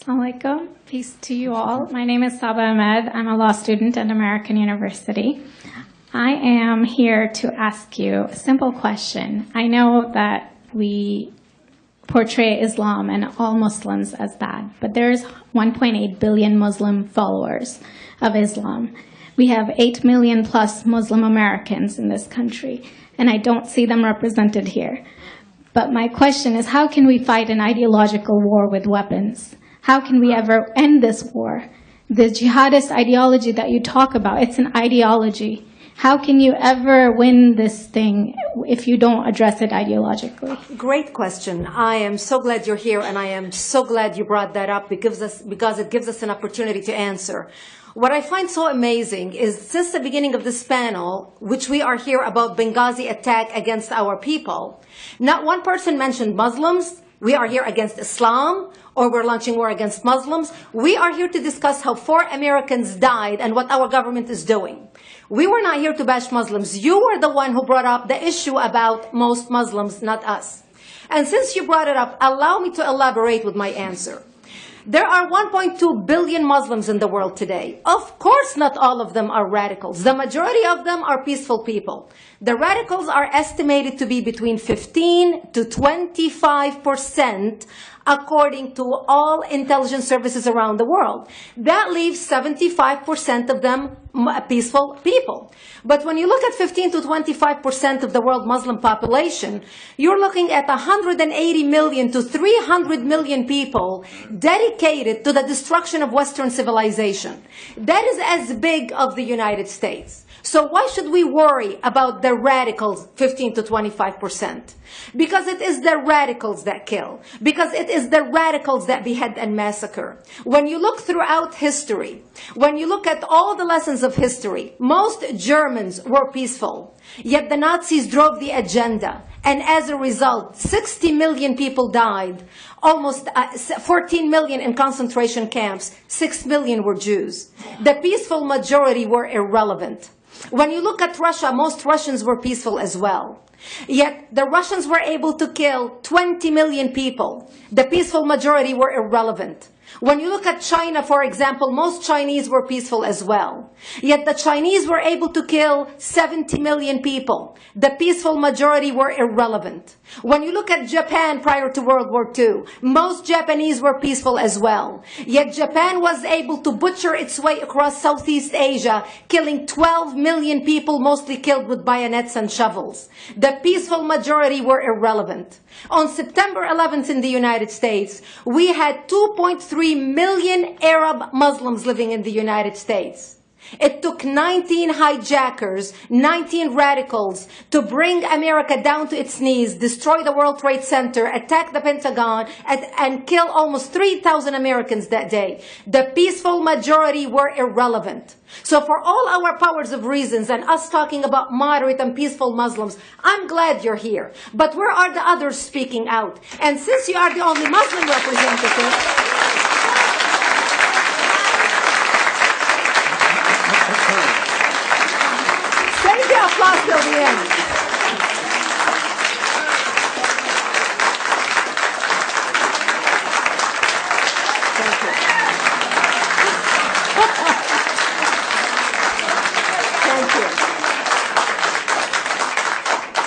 Alaikum. Peace to you all. My name is Saba Ahmed. I'm a law student at American University. I am here to ask you a simple question. I know that we portray Islam and all Muslims as bad, but there's 1.8 billion Muslim followers of Islam. We have 8 million plus Muslim Americans in this country, and I don't see them represented here. But my question is, how can we fight an ideological war with weapons? How can we ever end this war? The jihadist ideology that you talk about, it's an ideology. How can you ever win this thing if you don't address it ideologically? Great question. I am so glad you're here, and I am so glad you brought that up because it gives us an opportunity to answer. What I find so amazing is since the beginning of this panel, which we are here about Benghazi attack against our people, not one person mentioned Muslims. We are here against Islam, or we're launching war against Muslims. We are here to discuss how 4 Americans died and what our government is doing. We were not here to bash Muslims. You were the one who brought up the issue about most Muslims, not us. And since you brought it up, allow me to elaborate with my answer. There are 1.2 billion Muslims in the world today. Of course, not all of them are radicals. The majority of them are peaceful people. The radicals are estimated to be between 15 to 25%, according to all intelligence services around the world. That leaves 75% of them peaceful people. But when you look at 15 to 25% of the world Muslim population, you're looking at 180 million to 300 million people dedicated to the destruction of Western civilization. That is as big of the United States. So why should we worry about the radicals, 15 to 25%? Because it is the radicals that kill. Because it is the radicals that behead and massacre. When you look throughout history, when you look at all the lessons of history, most Germans were peaceful. Yet the Nazis drove the agenda. And as a result, 60 million people died. Almost 14 million in concentration camps. 6 million were Jews. The peaceful majority were irrelevant. When you look at Russia, most Russians were peaceful as well. Yet the Russians were able to kill 20 million people. The peaceful majority were irrelevant. When you look at China, for example, most Chinese were peaceful as well. Yet the Chinese were able to kill 70 million people. The peaceful majority were irrelevant. When you look at Japan prior to World War II, most Japanese were peaceful as well. Yet Japan was able to butcher its way across Southeast Asia, killing 12 million people, mostly killed with bayonets and shovels. The peaceful majority were irrelevant. On September 11th in the United States, we had 2.3 million Arab Muslims living in the United States. It took 19 hijackers, 19 radicals to bring America down to its knees, destroy the World Trade Center, attack the Pentagon, and kill almost 3,000 Americans that day. The peaceful majority were irrelevant. So for all our powers of reasons and us talking about moderate and peaceful Muslims, I'm glad you're here. But where are the others speaking out? And since you are the only Muslim representative, save the applause till the end. Thank you. Thank you.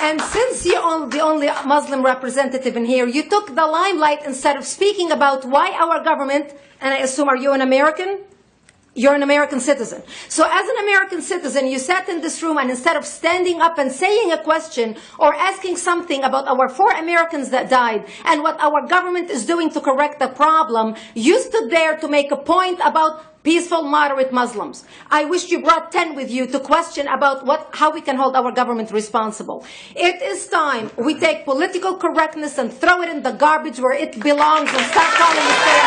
And since you're the only Muslim representative in here, you took the limelight instead of speaking about why our government, and I assume, are you an American? You're an American citizen. So as an American citizen, you sat in this room and instead of standing up and saying a question or asking something about our 4 Americans that died and what our government is doing to correct the problem, you stood there to make a point about peaceful, moderate Muslims. I wish you brought 10 with you to question about how we can hold our government responsible. It is time we take political correctness and throw it in the garbage where it belongs and stop calling it fair.